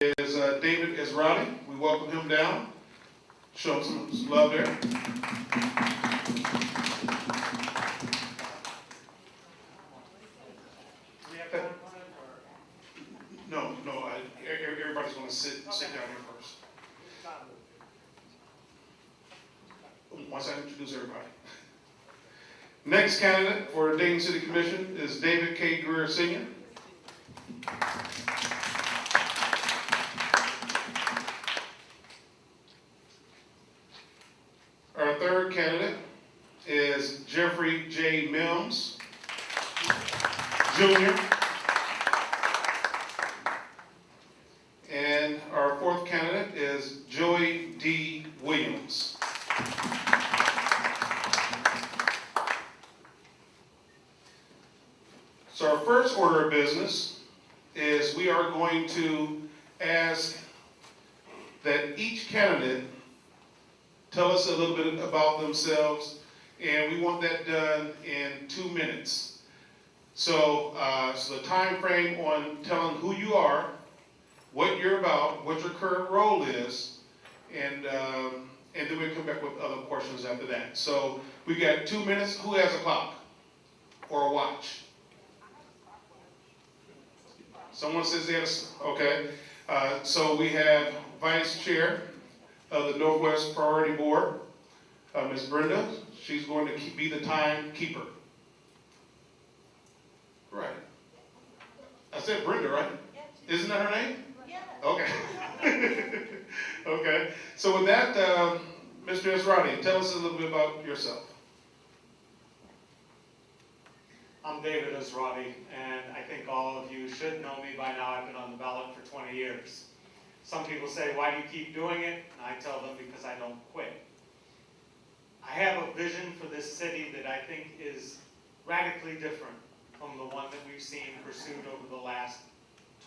is David Esrati. We welcome him down. Show him some love there. No, everybody's going to sit down here first. Once I introduce everybody. Next candidate for Dayton City Commission is David K. Greer, Sr. Our third candidate is Jeffrey J. Mims, Jr. And our fourth candidate is Joey D. Williams. So our first order of business is we are going to ask that each candidate tell us a little bit about themselves, and we want that done in 2 minutes. So, the time frame on telling who you are, what you're about, what your current role is, and then we'll come back with other questions after that. So we got 2 minutes. Who has a clock or a watch? Someone says yes. Okay. So we have Vice Chair of the Northwest Priority Board, Ms. Brenda. She's going to be the timekeeper. Right. I said Brenda, right? Isn't that her name? Okay. Okay. So with that, Mr. Esrati, tell us a little bit about yourself. I'm David Esrati, and I think all of you should know me by now. I've been on the ballot for 20 years. Some people say, why do you keep doing it? And I tell them, because I don't quit. I have a vision for this city that I think is radically different from the one that we've seen pursued over the last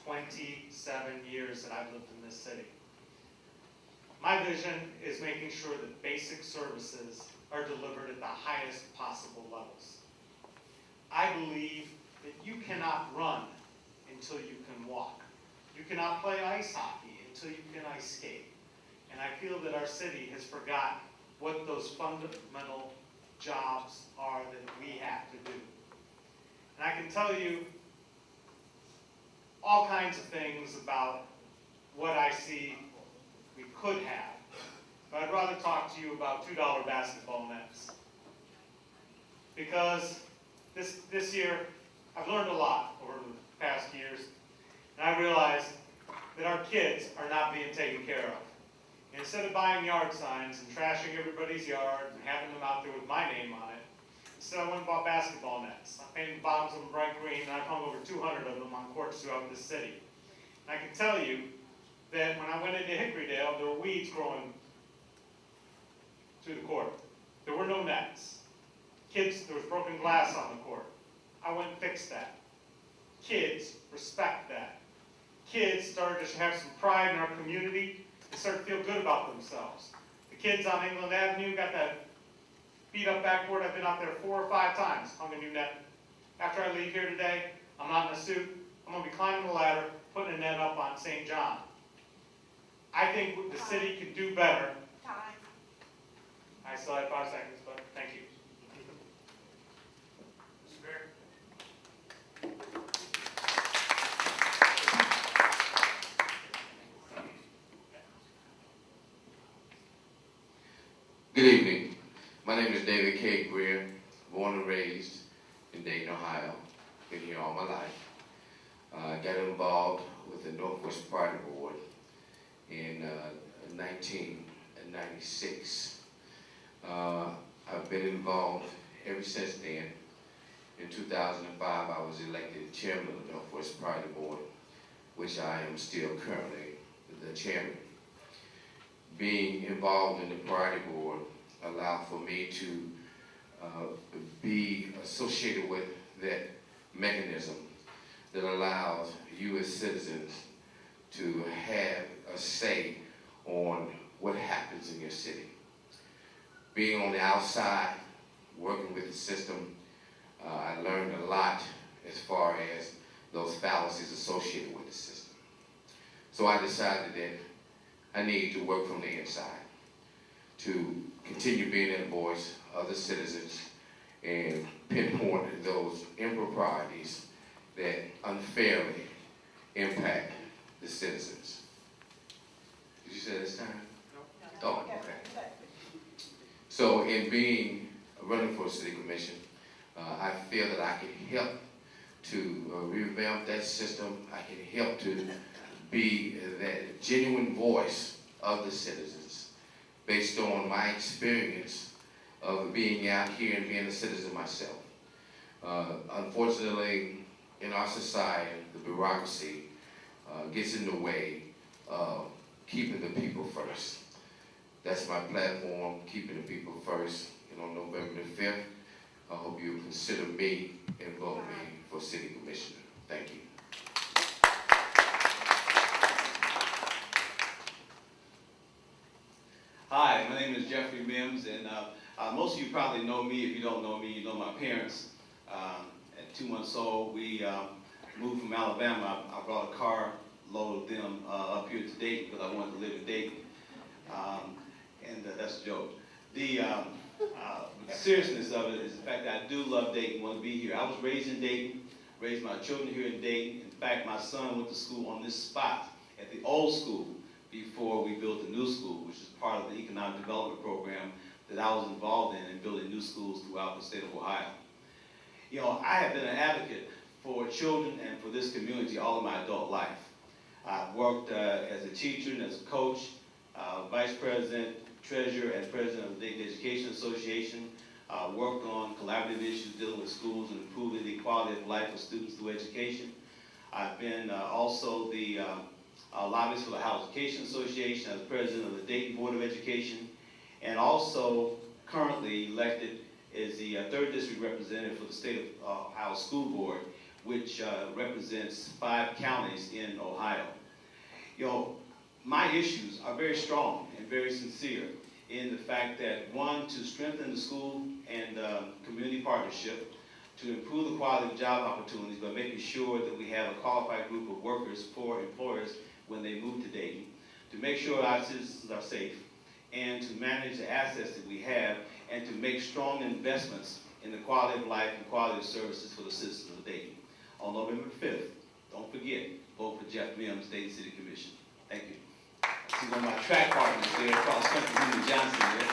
27 years that I've lived in this city. My vision is making sure that basic services are delivered at the highest possible levels. I believe that you cannot run until you can walk. You cannot play ice hockey until you can ice skate. And I feel that our city has forgotten what those fundamental jobs are that we have to do. And I can tell you all kinds of things about what I see we could have. But I'd rather talk to you about $2 basketball nets. Because this year, I've learned a lot over the past years, and I realized that our kids are not being taken care of. And instead of buying yard signs and trashing everybody's yard and having them out there with my name on it, instead I went and bought basketball nets. I painted the bottoms of them bright green, and I've hung over 200 of them on courts throughout the city. And I can tell you that when I went into Hickorydale, there were weeds growing through the court. There were no nets. Kids, there was broken glass on the court. I went and fixed that. Kids respect that. Kids started to have some pride in our community and started to feel good about themselves. The kids on England Avenue got that beat up backboard. I've been out there 4 or 5 times, hung a new net. After I leave here today, I'm not in a suit. I'm going to be climbing the ladder, putting a net up on St. John. I think the city could do better. I still have 5 seconds, but thank you. Good evening. My name is David K. Greer, born and raised in Dayton, Ohio. Been here all my life. Got involved with the Northwest Party Board in 1996. I've been involved ever since then. In 2005, I was elected chairman of the Northwest Party Board, which I am still currently the chairman. Being involved in the priority board allowed for me to be associated with that mechanism that allows you as citizens to have a say on what happens in your city. Being on the outside, working with the system, I learned a lot as far as those fallacies associated with the system. So I decided that I need to work from the inside to continue being a voice of the citizens and pinpoint those improprieties that unfairly impact the citizens. Did you say this time? No. Oh, okay. So in running for city commission, I feel that I can help to revamp that system. I can help to be that genuine voice of the citizens based on my experience of being out here and being a citizen myself. Unfortunately, in our society, the bureaucracy gets in the way of keeping the people first. That's my platform, keeping the people first. And on November the 5th, I hope you'll consider me and vote me for city commissioner. Thank you. Hi, my name is Jeffrey Mims, and most of you probably know me. If you don't know me, you know my parents. At 2 months old, we moved from Alabama. I brought a car load of them up here to Dayton because I wanted to live in Dayton. That's a joke. The seriousness of it is the fact that I do love Dayton, want to be here. I was raised in Dayton, raised my children here in Dayton. In fact, my son went to school on this spot at the old school before we built the new school, which is part of the economic development program that I was involved in building new schools throughout the state of Ohio. You know, I have been an advocate for children and for this community all of my adult life. I've worked as a teacher and as a coach, vice president, treasurer, and president of the Dayton Education Association. Worked on collaborative issues dealing with schools and improving the quality of life of students through education. I've been also the lobbyist for the Higher Education Association as president of the Dayton Board of Education, and also currently elected as the 3rd District representative for the State of Ohio School Board, which represents 5 counties in Ohio. You know, my issues are very strong and very sincere in the fact that, one, to strengthen the school and community partnership, to improve the quality of job opportunities by making sure that we have a qualified group of workers for employers when they move to Dayton, to make sure our citizens are safe, and to manage the assets that we have, and to make strong investments in the quality of life and quality of services for the citizens of Dayton. On November 5th, don't forget, vote for Jeff Mims, Dayton City Commission. Thank you. I see one of my track partners there, across country, Henry Johnson there.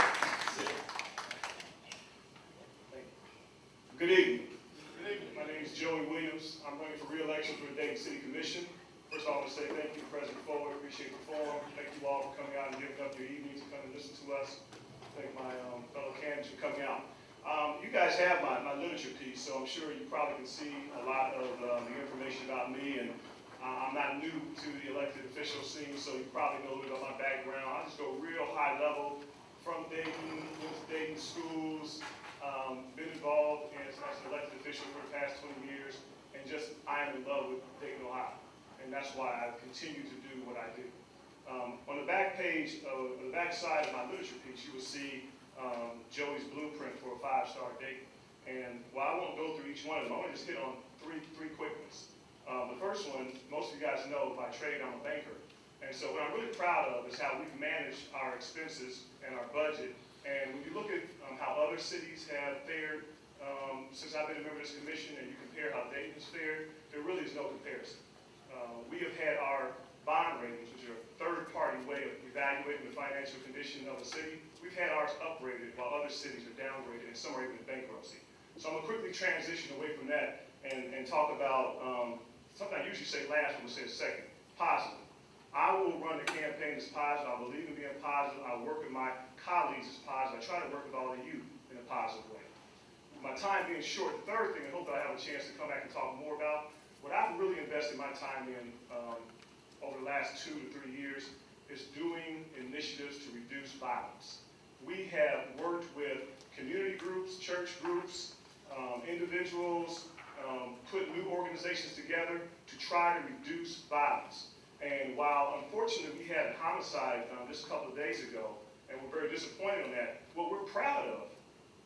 Good evening. Good evening. My name is Joey Williams. I'm running for re-election for the Dayton City Commission. First of all, I want to say thank you, President Ford. Appreciate the forum. Thank you all for coming out and giving up your evening to come and listen to us. Thank my fellow candidates for coming out. You guys have my literature piece, so I'm sure you probably can see a lot of the information about me. And I'm not new to the elected official scene, so you probably know a little bit about my background. I'll just go real high level from Dayton, went to Dayton schools, been involved as an elected official for the past 20 years, and just I am in love with Dayton, Ohio. And that's why I continue to do what I do. On the back page, on the back side of my literature piece, you will see Joey's blueprint for a 5-star Dayton. And while I won't go through each one of them, I want to just hit on three quick ones. The first one, most of you guys know, by trade, I'm a banker. And so what I'm really proud of is how we've managed our expenses and our budget. And when you look at how other cities have fared since I've been a member of this commission, and you compare how Dayton has fared, there really is no comparison. We have had our bond ratings, which are a third-party way of evaluating the financial condition of a city. We've had ours upgraded while other cities are downgraded, and some are even in bankruptcy. So I'm going to quickly transition away from that and talk about something I usually say last, I'm going to say second, positive. I will run the campaign as positive. I believe in being positive. I work with my colleagues as positive. I try to work with all of you in a positive way. My time being short, the third thing, I hope that I have a chance to come back and talk more about, what I've really invested my time in over the last 2 to 3 years is doing initiatives to reduce violence. We have worked with community groups, church groups, individuals, put new organizations together to try to reduce violence. And while unfortunately we had a homicide just a couple of days ago, and we're very disappointed on that, what we're proud of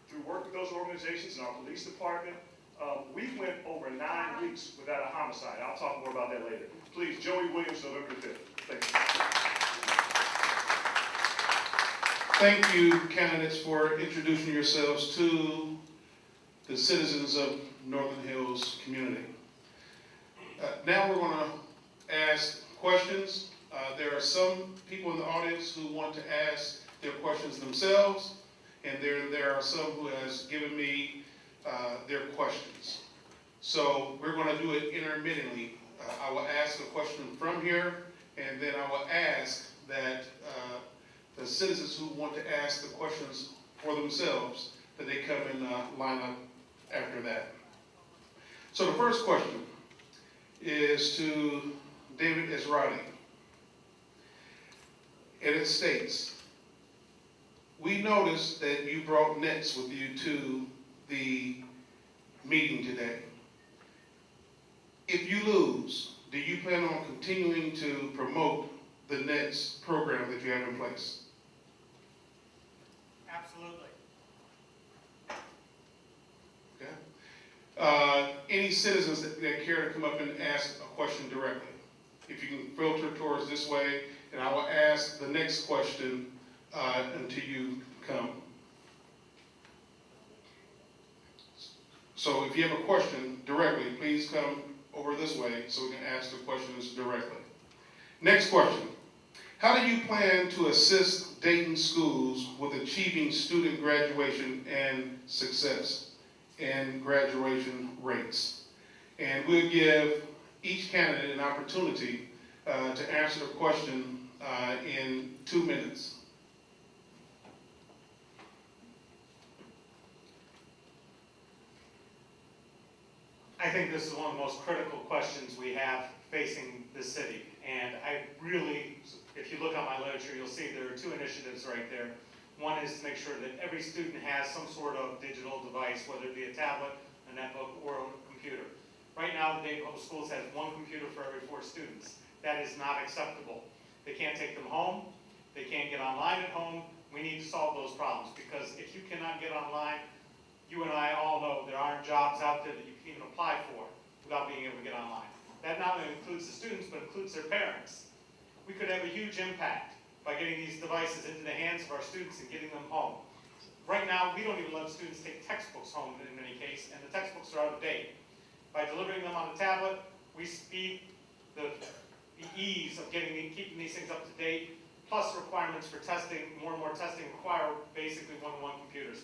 through work with those organizations and our police department, we went over 9 weeks without a homicide. I'll talk more about that later. Please, Joey Williams, November 5th. Thank you. Thank you, candidates, for introducing yourselves to the citizens of Northern Hills community. Now we're going to ask questions. There are some people in the audience who want to ask their questions themselves, and there are some who has given me their questions. So we're going to do it intermittently. I will ask a question from here, and then I will ask that the citizens who want to ask the questions for themselves, that they come and line up after that. So the first question is to David Esrati. And it states, we noticed that you brought nets with you to the meeting today. If you lose, do you plan on continuing to promote the nets program that you have in place? Absolutely. Okay. Any citizens that care to come up and ask a question directly? If you can filter towards this way, and I will ask the next question until you come. So if you have a question directly, please come over this way so we can ask the questions directly. Next question. How do you plan to assist Dayton schools with achieving student graduation and success in graduation rates? And we'll give each candidate an opportunity to answer the question in 2 minutes. I think this is one of the most critical questions we have facing the city. And I really, if you look at my literature, you'll see there are 2 initiatives right there. One is to make sure that every student has some sort of digital device, whether it be a tablet, a netbook, or a computer. Right now, the Dayton Public Schools has 1 computer for every 4 students. That is not acceptable. They can't take them home. They can't get online at home. We need to solve those problems, because if you cannot get online, you and I all know there aren't jobs out there that you can even apply for without being able to get online. That not only includes the students, but includes their parents. We could have a huge impact by getting these devices into the hands of our students and getting them home. Right now, we don't even let students take textbooks home in many cases, and the textbooks are out of date. By delivering them on a tablet, we speed the ease of keeping these things up to date, plus requirements for testing. More and more testing require basically one-to-one computers.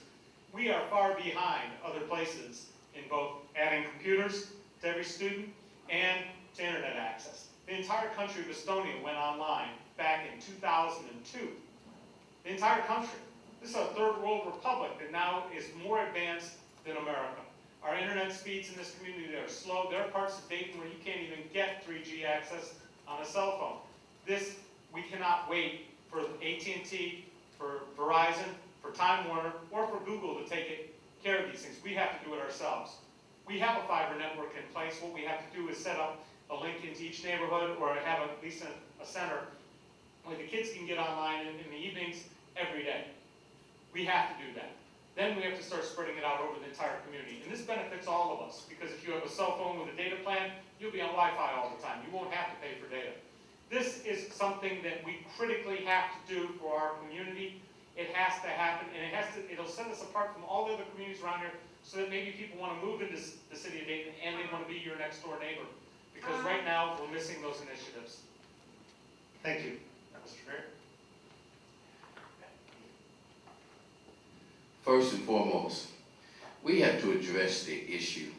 We are far behind other places in both adding computers to every student and to internet access. The entire country of Estonia went online back in 2002. The entire country. This is a third world republic that now is more advanced than America. Our internet speeds in this community are slow. There are parts of Dayton where you can't even get 3G access on a cell phone. This, we cannot wait for AT&T, for Verizon, for Time Warner, or for Google to take care of these things. We have to do it ourselves. We have a fiber network in place. What we have to do is set up a link into each neighborhood, or have at least a center where the kids can get online in the evenings every day. We have to do that. Then we have to start spreading it out over the entire community. And this benefits all of us, because if you have a cell phone with a data plan, you'll be on Wi-Fi all the time. You won't have to pay for data. This is something that we critically have to do for our community. It has to happen, and it'll set us apart from all the other communities around here, so that maybe people want to move into the city of Dayton and they want to be your next door neighbor. Because right now, we're missing those initiatives. Thank you. Mr. Greer. First and foremost, we have to address the issue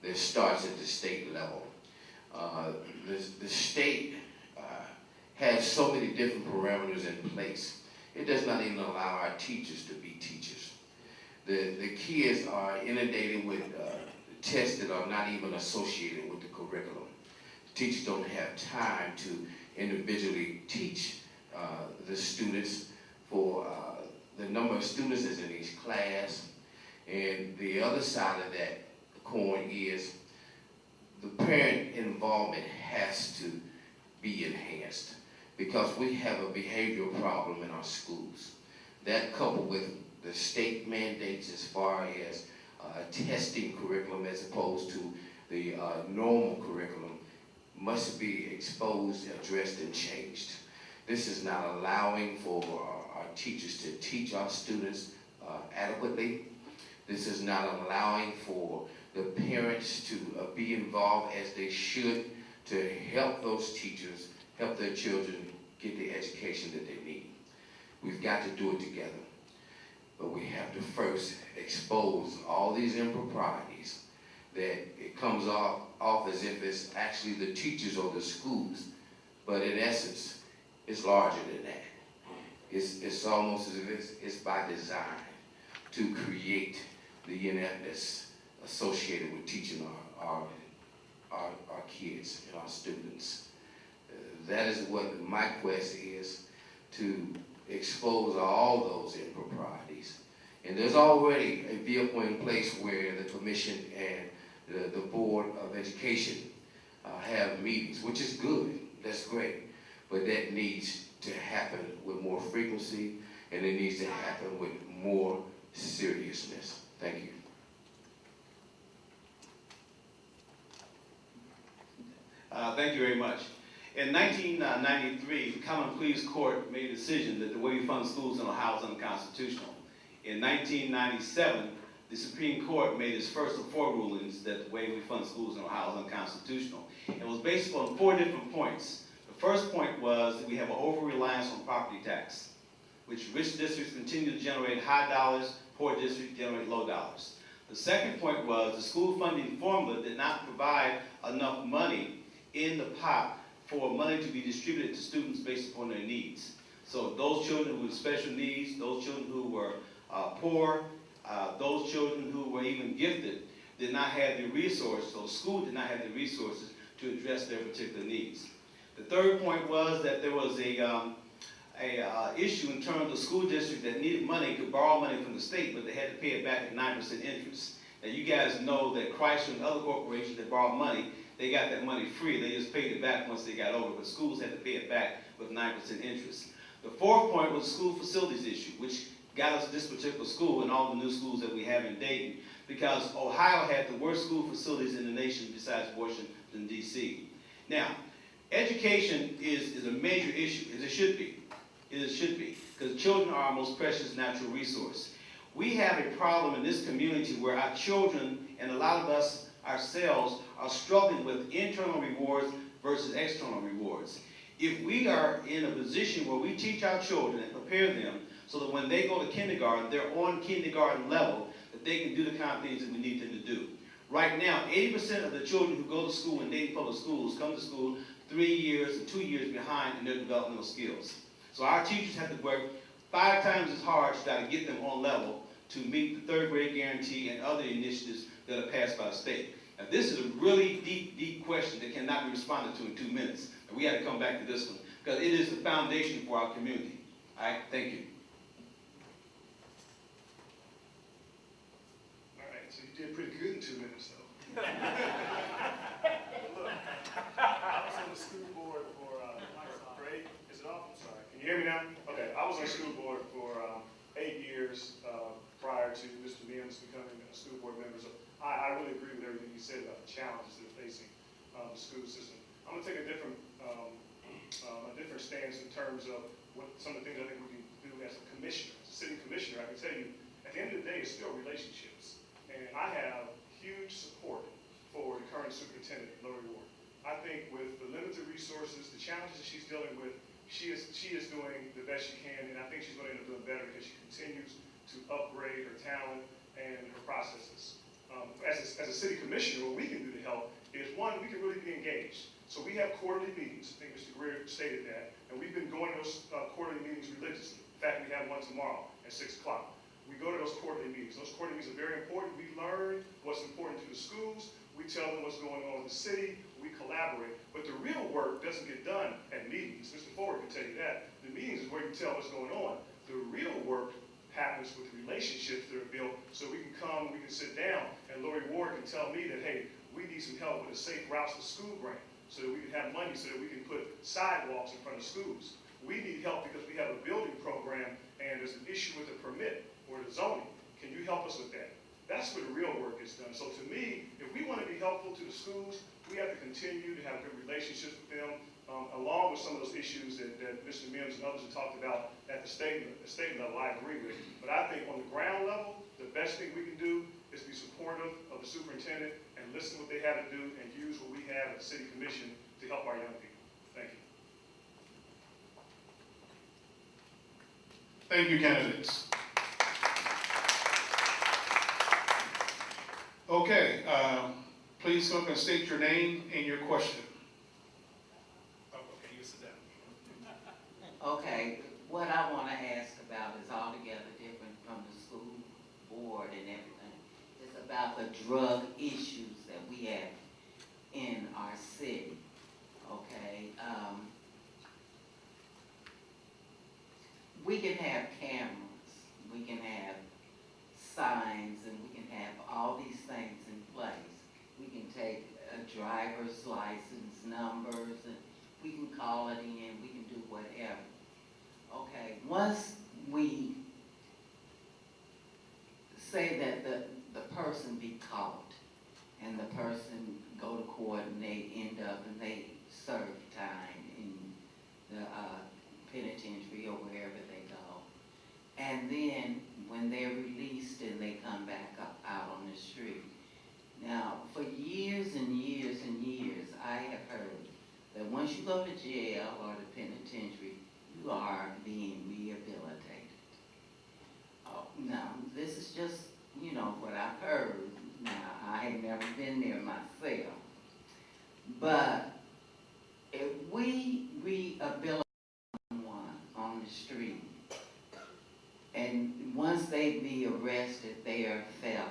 that starts at the state level. The state has so many different parameters in place. It does not even allow our teachers to be teachers. The kids are inundated with tests that are not even associated with the curriculum. The teachers don't have time to individually teach the students for the number of students that's in each class. And the other side of that coin is the parent involvement has to be enhanced, because we have a behavioral problem in our schools. That, coupled with the state mandates as far as testing curriculum as opposed to the normal curriculum, must be exposed, addressed, and changed. This is not allowing for our teachers to teach our students adequately. This is not allowing for the parents to be involved as they should to help those teachers, help their children get the education that they need. We've got to do it together. But we have to first expose all these improprieties that it comes off as if it's actually the teachers or the schools, but in essence, it's larger than that. It's almost as if it's by design to create the ineptness associated with teaching our kids and our students. That is what my quest is, to expose all those improprieties. And there's already a vehicle in place where the commission and the Board of Education have meetings, which is good, that's great. But that needs to happen with more frequency, and it needs to happen with more seriousness. Thank you. Thank you very much. In 1993, the Common Pleas Court made a decision that the way we fund schools in Ohio is unconstitutional. In 1997, the Supreme Court made its first of 4 rulings that the way we fund schools in Ohio is unconstitutional. It was based on 4 different points. The first point was that we have an over-reliance on property tax, which rich districts continue to generate high dollars, poor districts generate low dollars. The second point was the school funding formula did not provide enough money in the pot for money to be distributed to students based upon their needs. So those children with special needs, those children who were poor, those children who were even gifted did not have the resources, so the school did not have the resources to address their particular needs. The third point was that there was a issue in terms of the school district that needed money, could borrow money from the state, but they had to pay it back at 9% interest. Now you guys know that Chrysler and other corporations that borrowed money, they got that money free. They just paid it back once they got over, but schools had to pay it back with 9% interest. The fourth point was the school facilities issue, which got us this particular school and all the new schools that we have in Dayton, because Ohio had the worst school facilities in the nation besides Washington, D.C. Now, education is a major issue, as it should be. It should be, because children are our most precious natural resource. We have a problem in this community where our children, and a lot of us ourselves, are struggling with internal rewards versus external rewards. If we are in a position where we teach our children and prepare them so that when they go to kindergarten, they're on kindergarten level, that they can do the kind of things that we need them to do. Right now, 80% of the children who go to school in Dayton Public Schools come to school 3 years and 2 years behind in their developmental skills. So our teachers have to work 5 times as hard to try to get them on level to meet the 3rd grade guarantee and other initiatives that are passed by the state. Now this is a really deep, deep question that cannot be responded to in 2 minutes. And we got to come back to this one because it is the foundation for our community. All right, thank you. All right, so you did pretty good in 2 minutes, though. Look, I was on the school board for 8. Is it off? I'm sorry. Can you hear me now? Okay, I was on the school board for 8 years prior to Mr. Mims becoming a school board member. So I really agree with everything you said about the challenges that are facing the school system. I'm going to take a different stance in terms of what some of the things I think we can do as a commissioner, as a city commissioner. I can tell you, at the end of the day, it's still relationships. And I have huge support for the current superintendent, Lori Ward. I think with the limited resources, the challenges that she's dealing with, she is doing the best she can, and I think she's going to end up doing better because she continues to upgrade her talent and her processes. As a city commissioner, what we can do to help is, one, we can really be engaged. So we have quarterly meetings. I think Mr. Greer stated that, and we've been going to those quarterly meetings religiously. In fact, we have one tomorrow at 6 o'clock. We go to those quarterly meetings. Those quarterly meetings are very important. We learn what's important to the schools. We tell them what's going on in the city. We collaborate. But the real work doesn't get done at meetings. Mr. Ford can tell you that. The meetings is where you tell what's going on. The real work happens with relationships that are built so we can come, we can sit down, and Lori Ward can tell me that, hey, we need some help with a safe routes to school grant so that we can have money so that we can put sidewalks in front of schools. We need help because we have a building program and there's an issue with the permit or the zoning. Can you help us with that? That's where the real work is done. So to me, if we want to be helpful to the schools, we have to continue to have good relationships with them, along with some of those issues that Mr. Mims and others have talked about at the statement level. I agree with. But I think on the ground level, the best thing we can do is be supportive of the superintendent and listen to what they have to do and use what we have at the city commission to help our young people. Thank you. Thank you, candidates. Okay, please come up and state your name and your question. Okay, you sit down. Okay, what I want to ask about is altogether different from the school board and everything. It's about the drug issues that we have in our city, okay? We can have cameras, we can have signs, and we can have all these things in place. We can take a driver's license numbers, and we can call it in, we can do whatever. Okay, once we say that the person be caught and the person go to court and they end up and they serve time in the penitentiary or wherever they go, and then when they're released and they come back out on the street. Now, for years and years and years, I have heard that once you go to jail or the penitentiary, you are being rehabilitated. Oh, now, this is just, you know, what I've heard. Now, I have never been there myself. But if we rehabilitate someone on the street, and once they be arrested, they are a felon,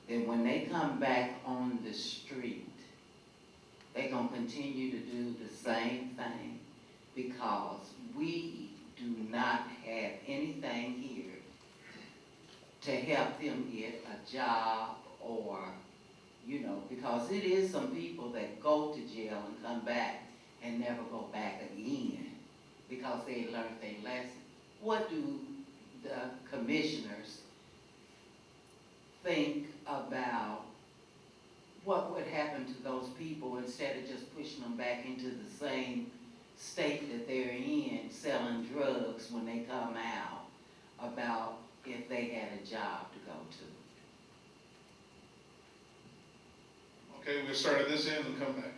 then when they come back on the street, they're going to continue to do the same thing, because we do not have anything here to help them get a job, or, you know, because it is some people that go to jail and come back and never go back again because they learned their lesson. What do the commissioners think about what would happen to those people instead of just pushing them back into the same state that they're in, selling drugs when they come out, about if they had a job to go to? Okay, we'll start at this end and come back.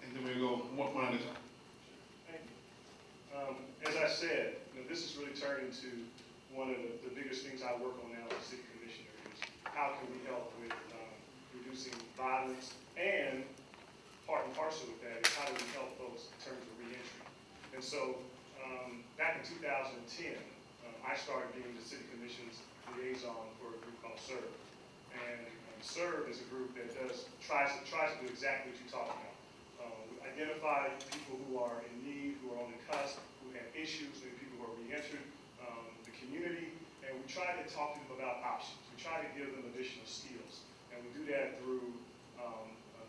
And then we'll go one at a time. Thank you. As I said, you know, this has really turned into one of the biggest things I work on now as a city commissioner is how can we help with reducing violence, and part and parcel with that is how do we help folks in terms of reentry. And so back in 2010, I started being the city commission's liaison for a group called SERVE. And SERVE is a group that tries to do exactly what you talked about. We identify people who are in need, who are on the cusp, who have issues, maybe people who are re-entered the community, and we try to talk to them about options. We try to give them additional skills. And we do that through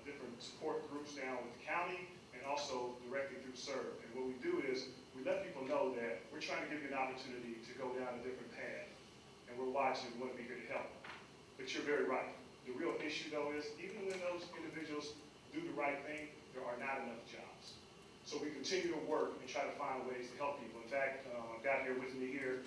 different support groups down with the county and also directly through SERVE. And what we do is we let people know that we're trying to give you an opportunity to go down a different path. And we're watching, we want to be here to help. But you're very right. The real issue, though, is even when those individuals do the right thing, there are not enough jobs. So we continue to work and try to find ways to help people. In fact, I've got here with me here,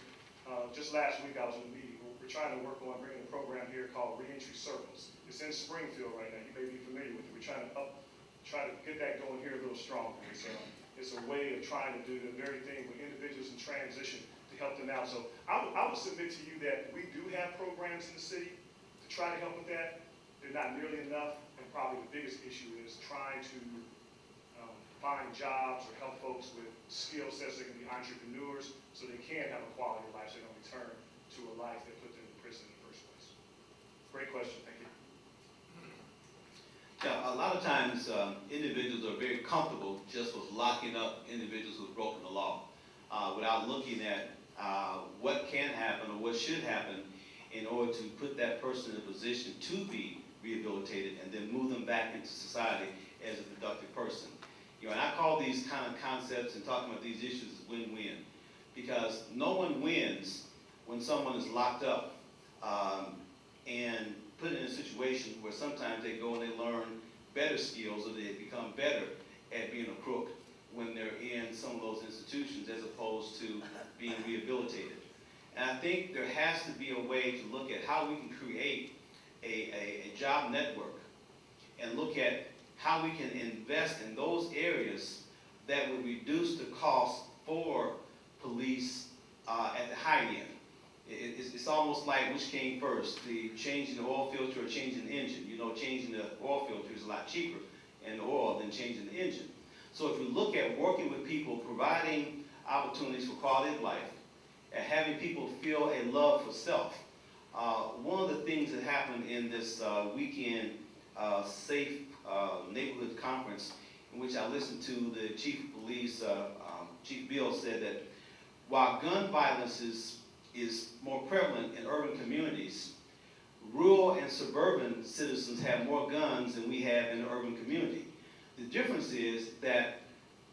just last week I was in a meeting. We're trying to work on bringing a program here called Reentry Circles. It's in Springfield right now. You may be familiar with it. We're trying to get that going here a little stronger. It's a way of trying to do the very thing with individuals in transition to help them out. So I would submit to you that we do have programs in the city to try to help with that. They're not nearly enough, and probably the biggest issue is trying to find jobs or help folks with skill sets that can be entrepreneurs so they can have a quality of life so they don't return to a life that put them in prison in the first place. Great question. Thank you. Yeah, a lot of times individuals are very comfortable just with locking up individuals who've broken the law without looking at what can happen or what should happen in order to put that person in a position to be rehabilitated and then move them back into society as a productive person. You know, and I call these kind of concepts and talking about these issues as win-win, because no one wins when someone is locked up and put in a situation where sometimes they go and they learn better skills, or they become better at being a crook when they're in some of those institutions as opposed to being rehabilitated. And I think there has to be a way to look at how we can create a job network and look at how we can invest in those areas that would reduce the cost for police at the high end. It's almost like which came first, the changing the oil filter or changing the engine. You know, changing the oil filter is a lot cheaper in the oil than changing the engine. So if you look at working with people, providing opportunities for quality of life, and having people feel a love for self, one of the things that happened in this weekend Safe Neighborhood Conference, in which I listened to the Chief of Police, Chief Bill, said that while gun violence is more prevalent in urban communities, rural and suburban citizens have more guns than we have in the urban community. The difference is that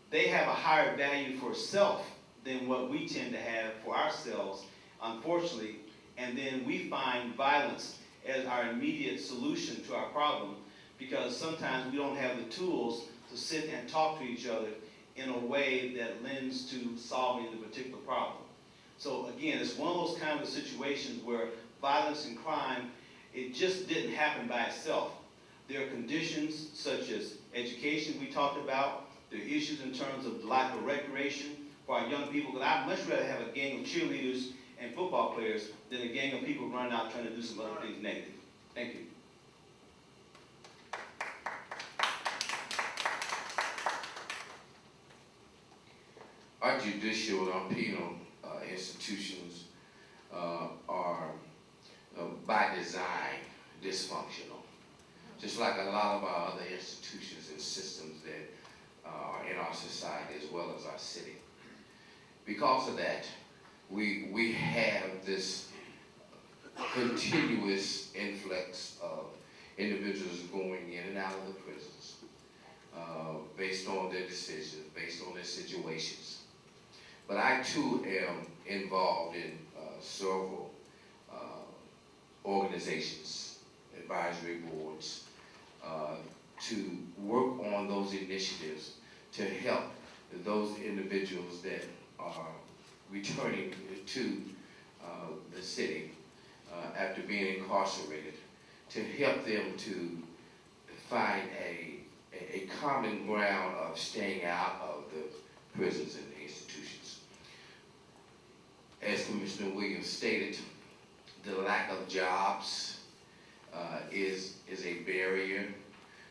they have a higher value for self than what we tend to have for ourselves, unfortunately, and then we find violence as our immediate solution to our problem, because sometimes we don't have the tools to sit and talk to each other in a way that lends to solving the particular problem. So again, it's one of those kinds of situations where violence and crime, it just didn't happen by itself. There are conditions such as education we talked about. There are issues in terms of lack of recreation for our young people, because I'd much rather have a gang of cheerleaders and football players than a gang of people running out trying to do some other things negative. Thank you. Our judicial and our penal institutions are by design dysfunctional, just like a lot of our other institutions and systems that are in our society as well as our city. Because of that, we have this continuous influx of individuals going in and out of the prisons based on their decisions, based on their situations. But I too am involved in several organizations, advisory boards, to work on those initiatives to help those individuals that are returning to the city after being incarcerated, to help them to find a common ground of staying out of the prisons and the institutions. As Commissioner Williams stated, the lack of jobs is a barrier,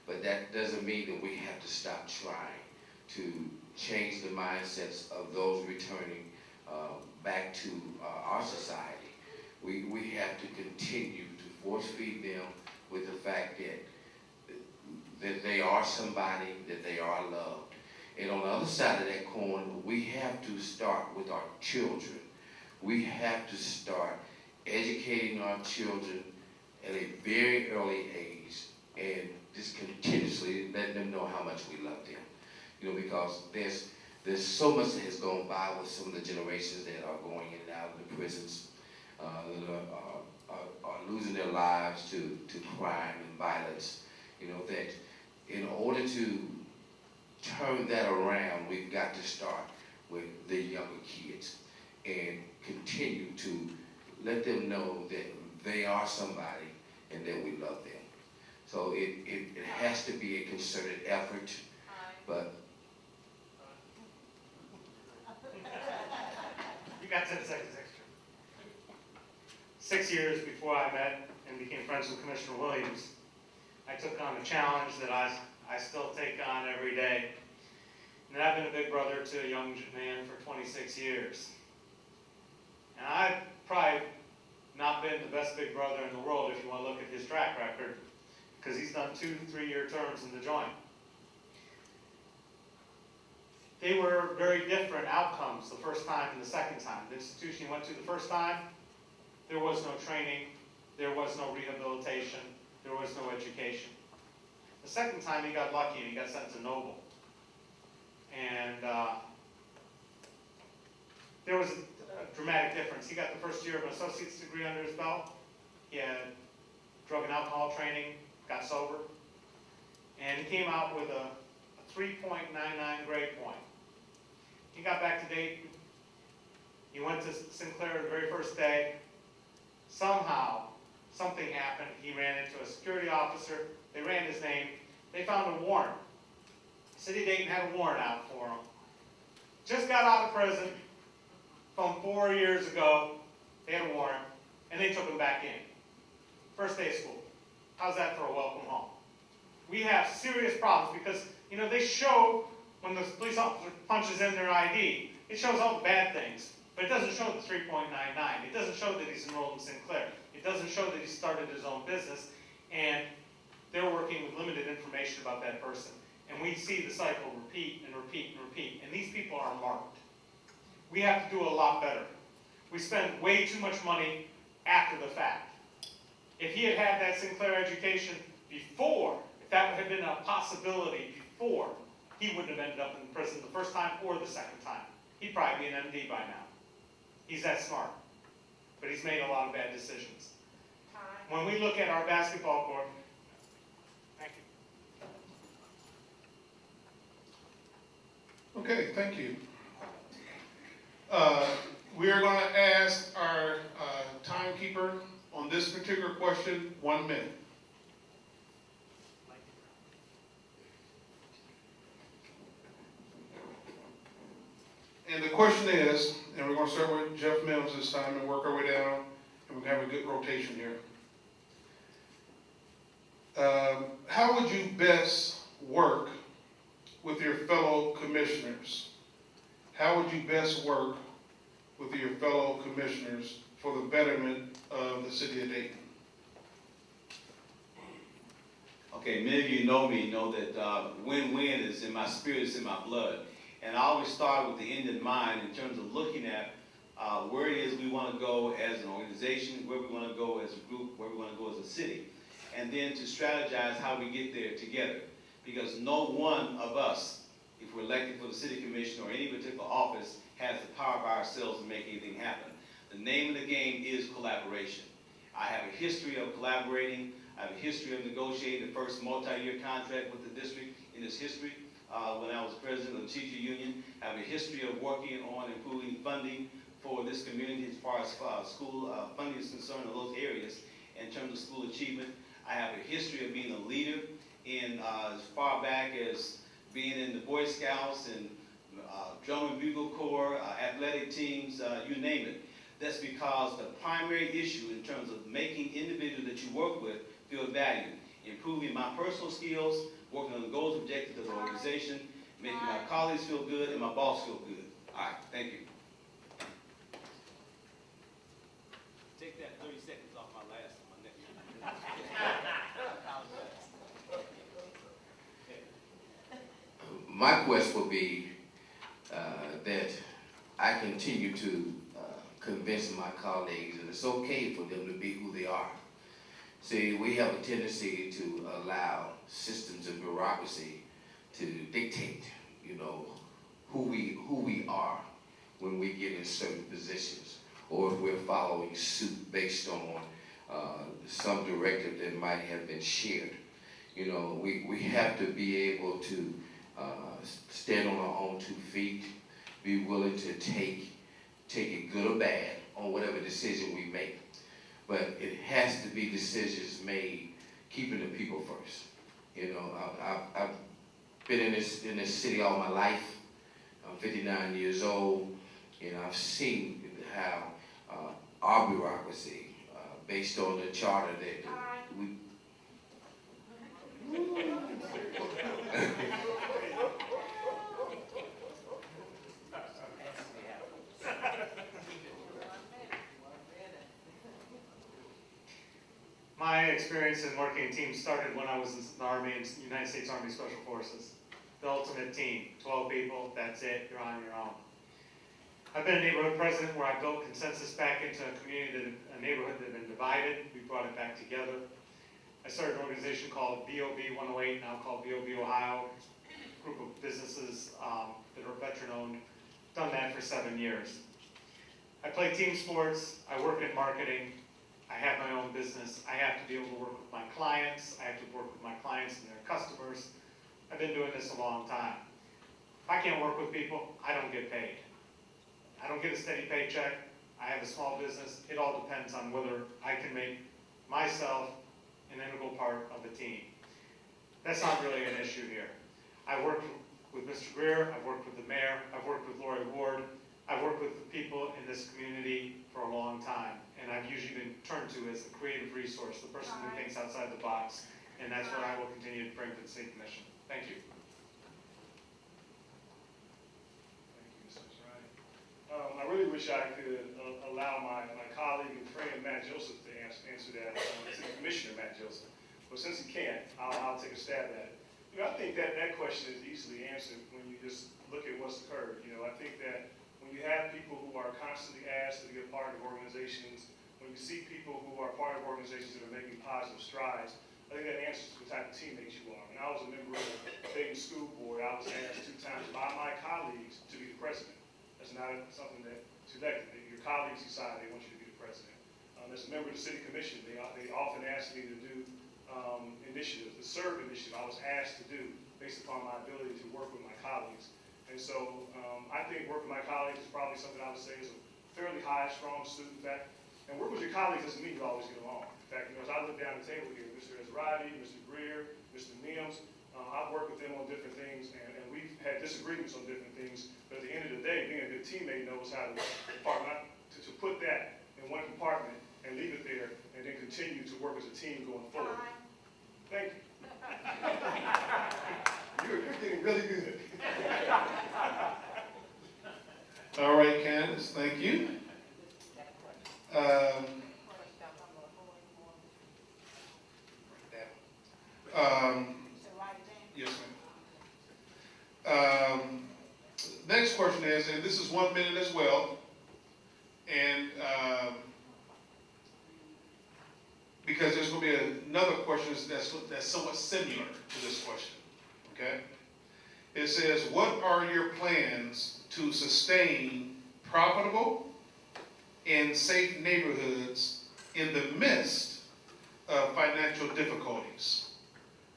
but that doesn't mean that we have to stop trying to change the mindsets of those returning back to our society. We have to continue to force feed them with the fact that they are somebody, that they are loved. And on the other side of that coin, we have to start with our children. We have to start educating our children at a very early age and just continuously letting them know how much we love them. You know, because there's so much that has gone by with some of the generations that are going in and out of the prisons, that are losing their lives to crime and violence. You know, that in order to turn that around, we've got to start with the younger kids and continue to let them know that they are somebody and that we love them. So it has to be a concerted effort, but You got 10 seconds extra. 6 years before I met and became friends with Commissioner Williams, I took on a challenge that I still take on every day. And I've been a big brother to a young man for 26 years. And I've probably not been the best big brother in the world if you want to look at his track record, because he's done 2 3-year terms in the joint. They were very different outcomes the first time and the second time. The institution he went to the first time, there was no training, there was no rehabilitation, there was no education. The second time he got lucky and he got sent to Noble. And there was a dramatic difference. He got the first year of an associate's degree under his belt. He had drug and alcohol training, got sober, and he came out with a 3.99 grade point. He got back to Dayton. He went to Sinclair the very first day. Somehow, something happened. He ran into a security officer. They ran his name. They found a warrant. City of Dayton had a warrant out for him. Just got out of prison from 4 years ago. They had a warrant, and they took him back in. First day of school. How's that for a welcome home? We have serious problems because, they show when the police officer punches in their ID, it shows all the bad things, but it doesn't show the 3.99. It doesn't show that he's enrolled in Sinclair. It doesn't show that he started his own business, and they're working with limited information about that person. And we see the cycle repeat and repeat and repeat, and these people are marked. We have to do a lot better. We spend way too much money after the fact. If he had had that Sinclair education before, if that had been a possibility before, he wouldn't have ended up in prison the first time or the second time. He'd probably be an MD by now. He's that smart. But he's made a lot of bad decisions. When we look at our basketball court, thank you. Okay, thank you. We are going to ask our timekeeper on this particular question 1 minute. And the question is, and we're going to start with Jeff Mims this time and work our way down, and we're going to have a good rotation here. How would you best work with your fellow commissioners? How would you best work with your fellow commissioners for the betterment of the city of Dayton? Okay, many of you know me, know that win-win is in my spirit, it's in my blood. And I always start with the end in mind in terms of looking at where it is we want to go as an organization, where we want to go as a group, where we want to go as a city. And then to strategize how we get there together. Because no one of us, if we're elected for the city commission or any particular office, has the power by ourselves to make anything happen. The name of the game is collaboration. I have a history of collaborating. I have a history of negotiating the first multi-year contract with the district in its history. When I was president of the teacher union, I have a history of working on improving funding for this community as far as school funding is concerned in those areas. In terms of school achievement, I have a history of being a leader in as far back as being in the Boy Scouts and Drum and Bugle Corps, athletic teams, you name it. That's because the primary issue in terms of making individuals that you work with feel valued, improving my personal skills, working on the goals and objectives of the organization, making my colleagues feel good and my boss feel good. All right, thank you. Take that 30 seconds off my last one. My quest will be that I continue to convince my colleagues that it's okay for them to be who they are. See, we have a tendency to allow systems and bureaucracy to dictate, who we are when we get in certain positions, or if we're following suit based on some directive that might have been shared. We have to be able to stand on our own 2 feet, be willing to take it good or bad on whatever decision we make. But it has to be decisions made keeping the people first. I've been in this city all my life. I'm 59 years old, and I've seen how our bureaucracy, based on the charter that we. My experience in working in teams started when I was in the Army, in the United States Army Special Forces. The ultimate team, 12 people, that's it, you're on your own. I've been a neighborhood president where I built consensus back into a neighborhood that had been divided. We brought it back together. I started an organization called BOB 108, now called BOB Ohio, a group of businesses that are veteran-owned. Done that for 7 years. I play team sports, I work in marketing, I have my own business. I have to be able to work with my clients. I have to work with my clients and their customers. I've been doing this a long time. If I can't work with people, I don't get paid. I don't get a steady paycheck. I have a small business. It all depends on whether I can make myself an integral part of the team. That's not really an issue here. I worked with Mr. Greer. I've worked with the mayor. I've worked with Lori Ward. I've worked with the people in this community for a long time, and I've usually been turned to as the creative resource, the person who thinks outside the box, and that's what I will continue to bring to the City Commission. Thank you. Thank you, Mr. Esrati. I really wish I could allow my colleague and friend Matt Joseph to answer that, City Commissioner Matt Joseph. But since he can't, I'll take a stab at it. You know, I think that question is easily answered when you just look at what's occurred. You know, I think that when you have people who are constantly asked to be a part of organizations, when you see people who are part of organizations that are making positive strides, I think that answers the type of teammates you are. When I was a member of the Dayton School Board, I was asked 2 times by my colleagues to be the president. That's not something that's elected. Your colleagues decide they want you to be the president. As a member of the City Commission, they often ask me to do initiatives. The SERV initiative I was asked to do based upon my ability to work with my colleagues. And so I think work with my colleagues is probably something I would say is a fairly high, strong student fact. And work with your colleagues doesn't mean you always get along. In fact, you know, as I look down the table here, Mr. Esrati, Mr. Greer, Mr. Mims, I've worked with them on different things, and we've had disagreements on different things. But at the end of the day, being a good teammate knows how to put that in one compartment and leave it there, and then continue to work as a team going forward. Thank you. You're getting really good. All right, Candace, thank you. Yes, ma'am. Next question is, and this is 1 minute as well, and because there's going to be another question that's somewhat similar to this question, okay? It says, what are your plans to sustain profitable and safe neighborhoods in the midst of financial difficulties?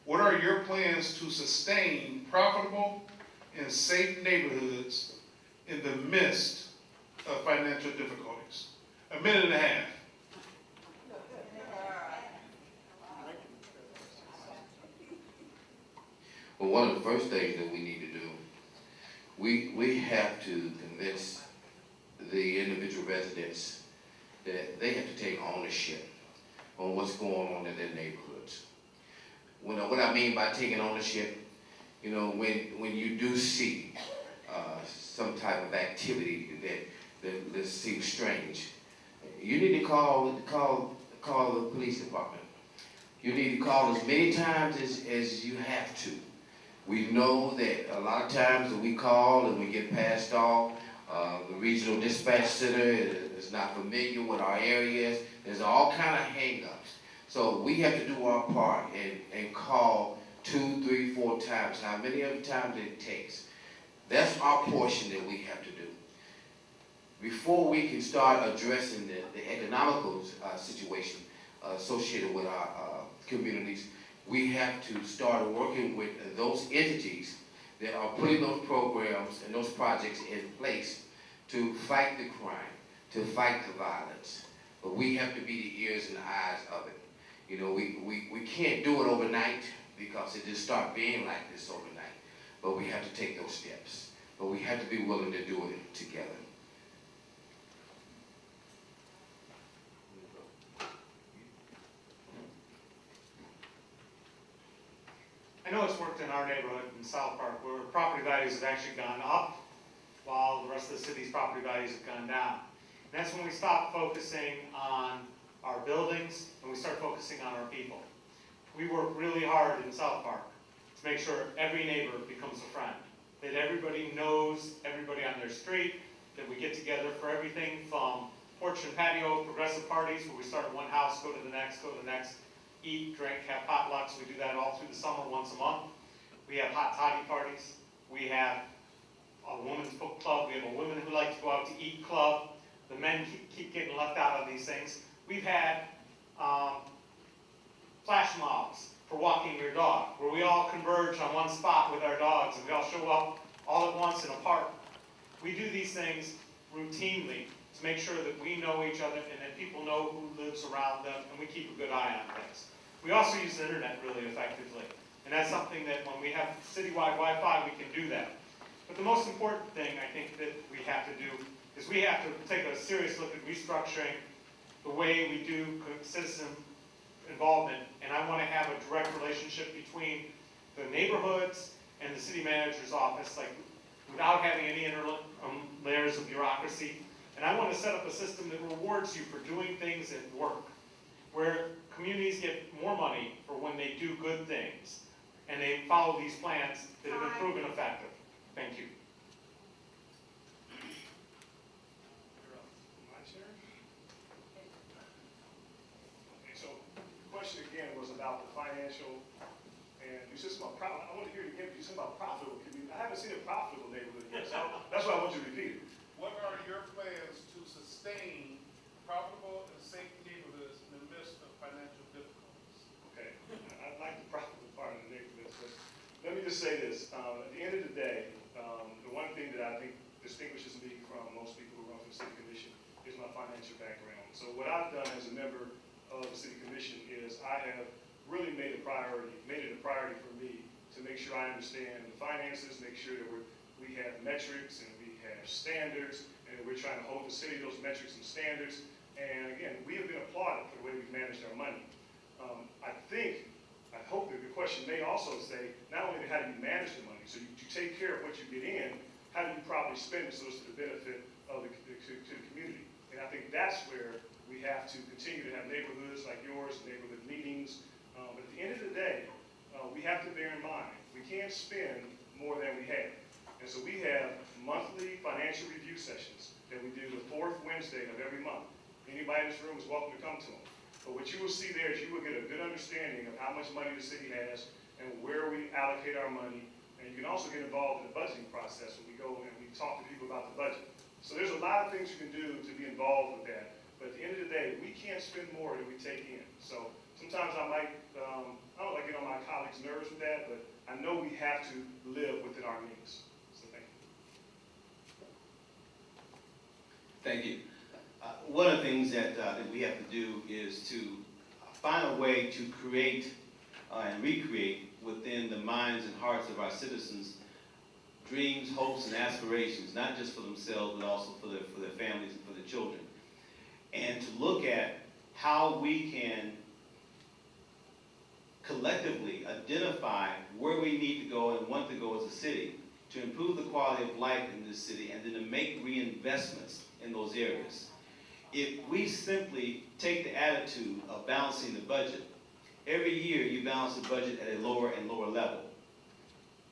What are your plans to sustain profitable and safe neighborhoods in the midst of financial difficulties? 1.5 minutes. Well, one of the first things that we need to do, we have to convince the individual residents that they have to take ownership on what's going on in their neighborhoods. What I mean by taking ownership, you know, when you do see some type of activity that seems strange, you need to call the police department. You need to call as many times as you have to. We know that a lot of times that we call and we get passed off, the regional dispatch center is not familiar with our areas. There's all kind of hang-ups. So we have to do our part and call 2, 3, 4 times, how many of the times it takes. That's our portion that we have to do. Before we can start addressing the economical situation associated with our communities, we have to start working with those entities that are putting those programs and those projects in place to fight the crime, to fight the violence. But we have to be the ears and eyes of it. You know, we can't do it overnight because it just start being like this overnight. But we have to take those steps. But we have to be willing to do it together. I know it's worked in our neighborhood in South Park where property values have actually gone up while the rest of the city's property values have gone down. And that's when we stop focusing on our buildings and we start focusing on our people. We work really hard in South Park to make sure every neighbor becomes a friend, that everybody knows everybody on their street, that we get together for everything from porch and patio progressive parties where we start at one house, go to the next, eat, drink, have potlucks. We do that all through the summer once a month. We have hot toddy parties. We have a women's book club. We have a women who like to go out to eat club. The men keep getting left out of these things. We've had flash mobs for walking your dog, where we all converge on one spot with our dogs and we all show up all at once in a park. We do these things routinely to make sure that we know each other and that people know who lives around them, and we keep a good eye on things. We also use the internet really effectively, and that's something that when we have citywide Wi-Fi, we can do that. But the most important thing I think that we have to do is we have to take a serious look at restructuring the way we do citizen involvement, and I want to have a direct relationship between the neighborhoods and the city manager's office, like without having any layers of bureaucracy. And I want to set up a system that rewards you for doing things that work, where communities get more money for when they do good things, and they follow these plans that have been proven effective. Thank you. My turn? Okay, so the question again was about the financial, and you said something about, I want to hear it again, you said about profitable community. I haven't seen a profitable neighborhood yet, so that's why I want you to repeat it. What are your plans to sustain profitable and safe neighborhoods in the midst of financial difficulties? Okay, I like the profitable part of the neighborhood, but let me just say this. At the end of the day, the one thing that I think distinguishes me from most people who run for the city commission is my financial background. So what I've done as a member of the city commission is I have really made it a priority for me to make sure I understand the finances, make sure that we have metrics and we have standards, and we're trying to hold the city to those metrics and standards. And again, we have been applauded for the way we've managed our money. I hope that the question may also say, not only how do you manage the money, so you take care of what you get in, how do you properly spend it so it's to the benefit of to the community? And I think that's where we have to continue to have neighborhoods like yours, neighborhood meetings. But at the end of the day, we have to bear in mind, we can't spend more than we have. And so we have monthly financial review sessions that we do the fourth Wednesday of every month. Anybody in this room is welcome to come to them. But what you will see there is you will get a good understanding of how much money the city has and where we allocate our money. And you can also get involved in the budgeting process when we go and we talk to people about the budget. So there's a lot of things you can do to be involved with that. But at the end of the day, we can't spend more than we take in. So sometimes I might, I don't like get on my colleagues' nerves with that, but I know we have to live within our means. So thank you. Thank you. One of the things that we have to do is to find a way to create and recreate within the minds and hearts of our citizens dreams, hopes, and aspirations, not just for themselves, but also for their families and for their children. And to look at how we can collectively identify where we need to go and want to go as a city to improve the quality of life in this city, and then to make reinvestments in those areas. If we simply take the attitude of balancing the budget, every year you balance the budget at a lower and lower level.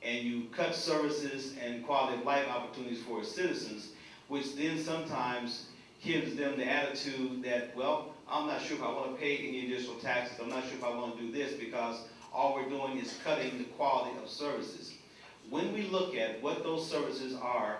And you cut services and quality of life opportunities for citizens, which then sometimes gives them the attitude that, well, I'm not sure if I want to pay any additional taxes. I'm not sure if I want to do this, because all we're doing is cutting the quality of services. When we look at what those services are